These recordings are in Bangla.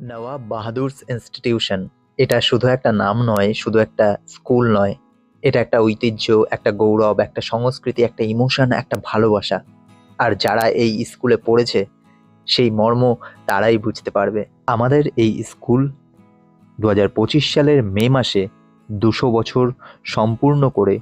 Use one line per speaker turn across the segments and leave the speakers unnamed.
নওয়াব বাহাদুরস ইনস্টিটিউশন এটা শুধু একটা নাম নয়, শুধু একটা স্কুল নয়। এটা একটা ঐতিহ্য, একটা গৌরব, একটা সংস্কৃতি, একটা ইমোশন, একটা ভালোবাসা। আর যারা এই স্কুলে পড়েছে সেই মর্ম তারাই বুঝতে পারবে। আমাদের এই স্কুল 2025 সালের মে মাসে 200 বছর সম্পূর্ণ করে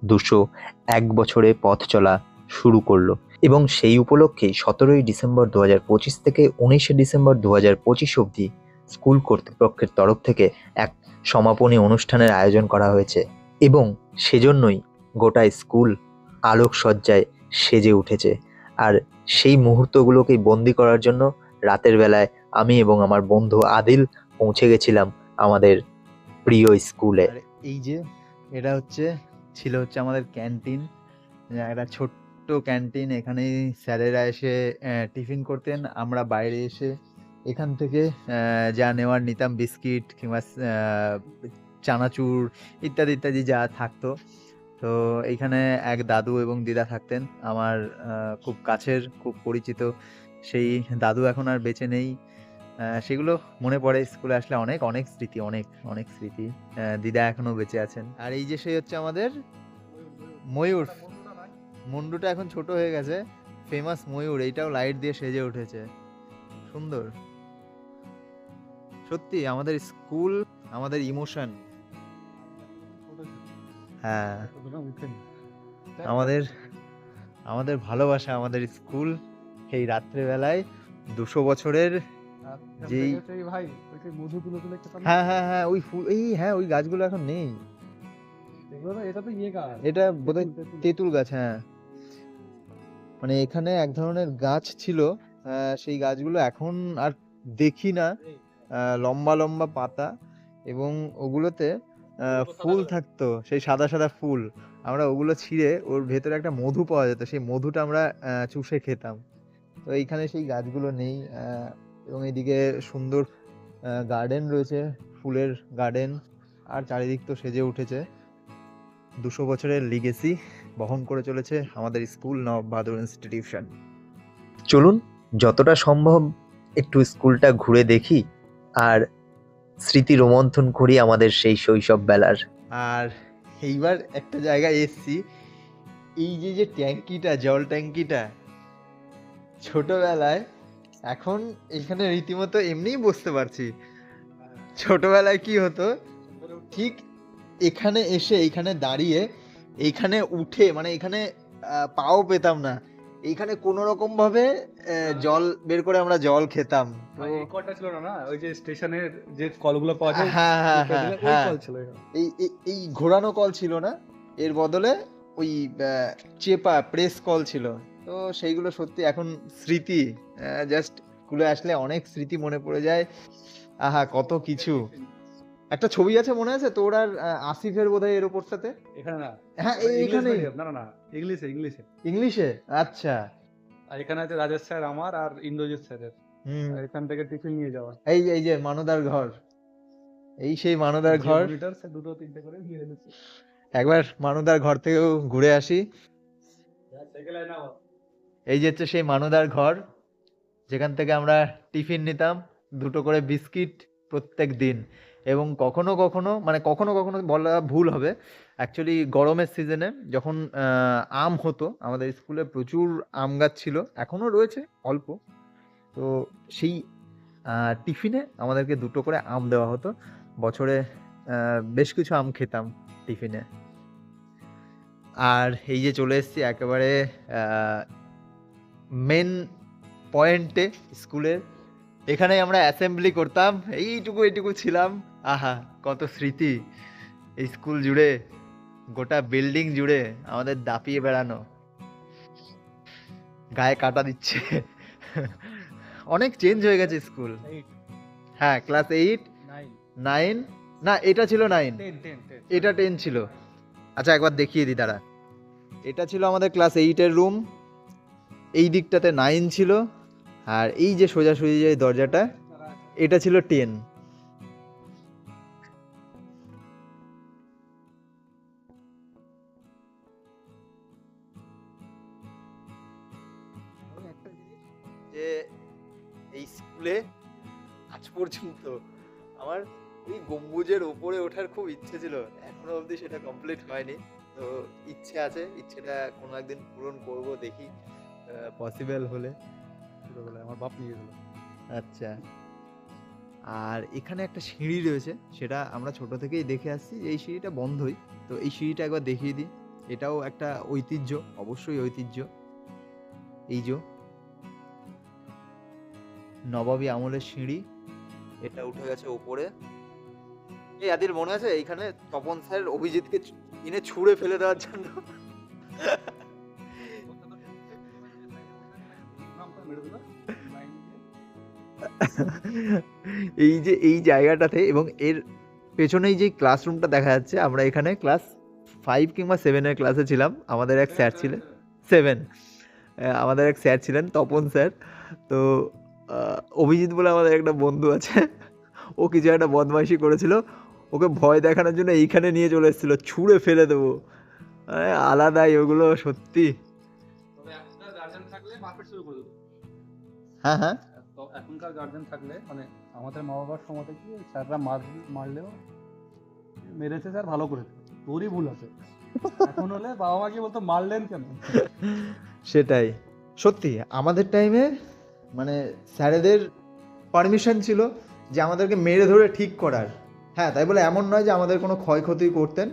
201 বছরে পথ চলা শুরু করলো। এবং সেই উপলক্ষেই 17ই ডিসেম্বর 2025 থেকে 19শে ডিসেম্বর 2025 অবধি স্কুল কর্তৃপক্ষের তরফ থেকে এক সমাপনী অনুষ্ঠানের আয়োজন করা হয়েছে। এবং সেজন্যই গোটা স্কুল আলোকসজ্জায় সেজে উঠেছে। আর সেই মুহূর্তগুলোকেই বন্দি করার জন্য রাতের বেলায় আমি এবং আমার বন্ধু আদিল পৌঁছে গেছিলাম আমাদের প্রিয় স্কুলে। আর এই যে এটা ছিল আমাদের ক্যান্টিন, একটা ছোট্ট ক্যান্টিন। এখানেই স্যারেরা এসে টিফিন করতেন। আমরা বাইরে এসে এখান থেকে যা নেওয়ার নিতাম, বিস্কিট কিংবা চানাচুর ইত্যাদি ইত্যাদি যা থাকতো। তো এইখানে এক দাদু এবং দিদা থাকতেন আমার খুব কাছের, খুব পরিচিত। সেই দাদু এখন আর বেঁচে নেই। সেগুলো মনে পড়ে স্কুলে আসলে, অনেক অনেক স্মৃতি, অনেক অনেক স্মৃতি। দিদা এখনো বেঁচে আছেন। আর এই যে সেই আমাদের ময়ূর। মুন্ডুটা এখন ছোট হয়ে গেছে। ফেমাস ময়ূর, এইটাও লাইট দিয়ে সেজে উঠেছে, সুন্দর। সত্যি আমাদের স্কুল আমাদের ইমোশন। হ্যাঁ, আমাদের আমাদের ভালোবাসা, আমাদের স্কুল। এই রাত্রেবেলায় 200 বছরের যেই
ভাই মধু তুলে তুলে খেতাম।
হ্যাঁ হ্যাঁ হ্যাঁ, ওই ফুল, হ্যাঁ ওই গাছগুলো এখন নেই।
এটা তো গাছ,
এটা বোধহয় তেঁতুল গাছ। হ্যাঁ, মানে এখানে এক ধরনের গাছ ছিল, সেই গাছগুলো এখন আর দেখি না। লম্বা লম্বা পাতা এবং ওগুলোতে ফুল থাকতো, সেই সাদা সাদা ফুল। আমরা ওগুলো ছিঁড়ে ওর ভেতরে একটা মধু পাওয়া যেত, সেই মধুটা আমরা চুষে খেতাম। তো এইখানে সেই গাছগুলো নেই। এবং এইদিকে সুন্দর গার্ডেন রয়েছে, ফুলের গার্ডেন। আর চারিদিক তো সেজে উঠেছে। 200 বছরের লিগেসি বহন করে চলেছে আমাদের স্কুল, নওয়াব বাহাদুর ইনস্টিটিউশন। চলুন যতটা সম্ভব একটু স্কুলটা ঘুরে দেখি আর স্মৃতি রোমন্থন করি আমাদের সেই শৈশব বেলার। আর এইবার একটা জায়গায় এসছি, এই যে ট্যাঙ্কিটা, জল ট্যাঙ্কিটা, ছোটবেলায়, এখন এখানে রীতিমতো এমনিই বসতে পারছি। ছোটবেলায় কি হতো, ঠিক এখানে এসে এইখানে দাঁড়িয়ে এইখানে উঠে, মানে এখানে পাও পেতাম না, এইখানে কোনো রকম ভাবে জল বের করে আমরা জল খেতাম। তো
এই কলটা ছিল না, ওই যে স্টেশনের যে কলগুলো পাওয়া যায়,
হ্যাঁ হ্যাঁ
টিপে
হ্যাঁ
দিলে ওই
হ্যাঁ,
কল ছিল এখানে।
এই ঘোরানো কল ছিল না, এর বদলে ওই চেপা প্রেস কল ছিল। তো সেইগুলো সত্যি এখন স্মৃতি। জাস্ট স্কুলে আসলে অনেক স্মৃতি মনে পড়ে যায়। আহা, কত কিছু। একটা ছবি আছে, মনে আছে তোর আর আসিফের বোধহয় এর ওপরটাতে?
এখানে না,
হ্যাঁ,
ইংলিশ
এইখানেই।
মিডিয়াম, না না না, ইংলিশে ইংলিশে।
ইংলিশে? আচ্ছা।
আর এখানে আছে রাজেশ স্যার আমার আর ইন্দ্রজিৎ স্যারের।
হুম।
আর এখান থেকে টিফিন নিয়ে যাওয়া।
এই যে মানদার ঘর, এই সেই মানদার
যে
ঘর।
মনিটর সে দুটো তিনটে করে নিয়ে এনেছে।
একবার মানদার ঘর থেকেও ঘুরে আসি।
সাইকেলে নাও।
এই যে সেই মানদার ঘর, যেখান থেকে আমরা টিফিন নিতাম, দুটো করে বিস্কিট প্রত্যেক দিন। এবং কখনো কখনো, মানে কখনো কখনো বলা ভুল হবে, অ্যাকচুয়ালি গরমের সিজনে যখন আম হতো, আমাদের স্কুলে প্রচুর আম গাছ ছিল, এখনো রয়েছে অল্প। তো সেই টিফিনে আমাদেরকে দুটো করে আম দেওয়া হতো। বছরে বেশ কিছু আম খেতাম টিফিনে। আর এই যে চলে এসেছি একেবারে মেন পয়েন্টে স্কুলের। এখানে আমরা অ্যাসেম্বলি করতাম, এইটুকু ছিলাম। আহা, কত স্মৃতি এই স্কুল জুড়ে, গোটা বিল্ডিং জুড়ে আমাদের দাপিয়ে বেড়ানো। গায়ে কাটা দিচ্ছে। অনেক চেঞ্জ হয়ে গেছে স্কুল। হ্যাঁ, ক্লাস 8, 9, না এটা ছিল 9, এটা 10 ছিল। আচ্ছা একবার দেখিয়ে দিই দাঁড়া। এটা ছিল আমাদের ক্লাস 8-এর রুম, এই দিকটাতে 9 ছিল, আর এই যে সোজাসুজি যে দরজাটা, এটা ছিল 10। যে এই স্কুলে আজ পর্যন্ত। আমার ওই গম্বুজের ওপরে ওঠার খুব ইচ্ছে ছিল, এখনো অবধি সেটা কমপ্লিট হয়নি। তো ইচ্ছে আছে, ইচ্ছেটা কোনো একদিন পূরণ করব, দেখি পসিবল হলে।
ছোটবেলায় আমার বাপ নিয়ে গেছিল।
আচ্ছা, আর এখানে একটা সিঁড়ি রয়েছে, সেটা আমরা ছোট থেকেই দেখে আসছি, এই সিঁড়িটা বন্ধই। তো এই সিঁড়িটা একবার দেখিয়ে দিই, এটাও একটা ঐতিহ্য, অবশ্যই ঐতিহ্য। এই যে নবাবী আমলের সিঁড়ি, এটা উঠে গেছে ওপরে। এই আদির মনে আছে এইখানে তপন স্যার অভিজিৎকে কিনে ছুঁড়ে ফেলে দেওয়ার জন্য? এই যে এই জায়গাটাতে এবং এর পেছনেই যে ক্লাসরুমটা দেখা যাচ্ছে, আমরা এখানে ক্লাস 5 কিংবা 7 এর ক্লাসে ছিলাম। আমাদের এক স্যার ছিলেন 7, আমাদের এক স্যার ছিলেন তপন স্যার। তো অভিজিৎ বলে আমাদের একটা বন্ধু আছে, ও কিছু একটা বদমাইশি করেছিল, ওকে ভয় দেখানোর জন্য এইখানে নিয়ে চলে এসেছিল, ছুঁড়ে ফেলে দেবো। আলাদাই ওগুলো সত্যি।
তবে এখনকার গার্জেন থাকলে মারপিট শুরু করে দিত।
হ্যাঁ হ্যাঁ,
তো এখনকার গার্জেন থাকলে মানে আমাদের মা বাবার সময় থেকে স্যাররা মারলেও মেরেছে স্যার ভালো করেছে, তোরই ভুল আছে। এখন হলে বাবা মা গিয়ে বলতো মারলেন কেন?
সেটাই সত্যি। আমাদের টাইমে মানে স্যারেদের পারমিশন ছিল যে আমাদেরকে মেরে ধরে ঠিক করার। হ্যাঁ, তাই বলে এমন নয় যে আমাদের কোনো ক্ষয়ক্ষতি করতেন,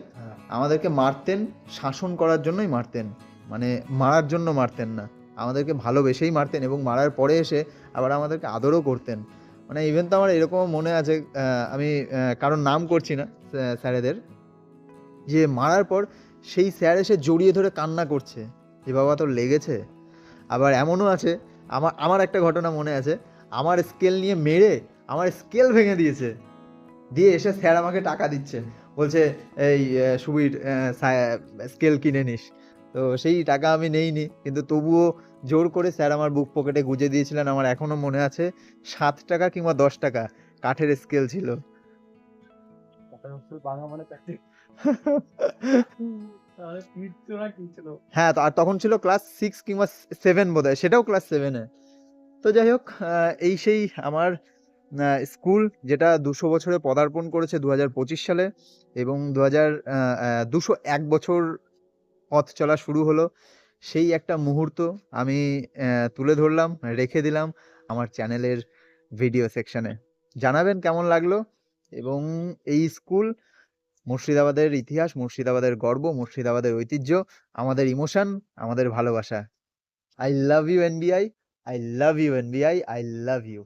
আমাদেরকে মারতেন শাসন করার জন্যই মারতেন, মানে মারার জন্য মারতেন না, আমাদেরকে ভালোবেসেই মারতেন এবং মারার পরে এসে আবার আমাদেরকে আদরও করতেন। মানে ইভেন তো আমার এরকমও মনে আছে, আমি কারোর নাম করছি না স্যারেদের, যে মারার পর সেই স্যার এসে জড়িয়ে ধরে কান্না করছে, যে বাবা তোর লেগেছে। আবার এমনও আছে, আমার আমার একটা ঘটনা মনে আছে, আমার স্কেল নিয়ে মেরে আমার স্কেল ভেঙে দিয়েছে, দিয়ে এসে স্যার আমাকে টাকা দিচ্ছে, বলছে এই সুবীর স্কেল কিনে নিস। তো সেই টাকা আমি নেইনি, কিন্তু তবুও জোর করে স্যার আমার বুক পকেটে গুজে দিয়েছিলেন। আমার এখনো মনে আছে, 7 টাকা কিংবা 10 টাকা কাঠের স্কেল ছিল।
বাংলা মানে প্র্যাকটিস কি ছিল?
হ্যাঁ, আর তখন ছিল ক্লাস 6 কিংবা 7 বোধহয়, সেটাও ক্লাস 7 এ। তো যাই হোক, এই সেই আমার স্কুল, যেটা 200 বছরে পদার্পণ করেছে 2025 সালে, এবং 201 বছর পথ চলা শুরু হলো। সেই একটা মুহূর্ত আমি তুলে ধরলাম, রেখে দিলাম আমার চ্যানেলের ভিডিও সেকশনে। জানাবেন কেমন লাগলো। এবং এই স্কুল মুর্শিদাবাদের ইতিহাস, মুর্শিদাবাদের গর্ব, মুর্শিদাবাদের ঐতিহ্য, আমাদের ইমোশন, আমাদের ভালোবাসা। I love you NBI, I love you NBI, I love you.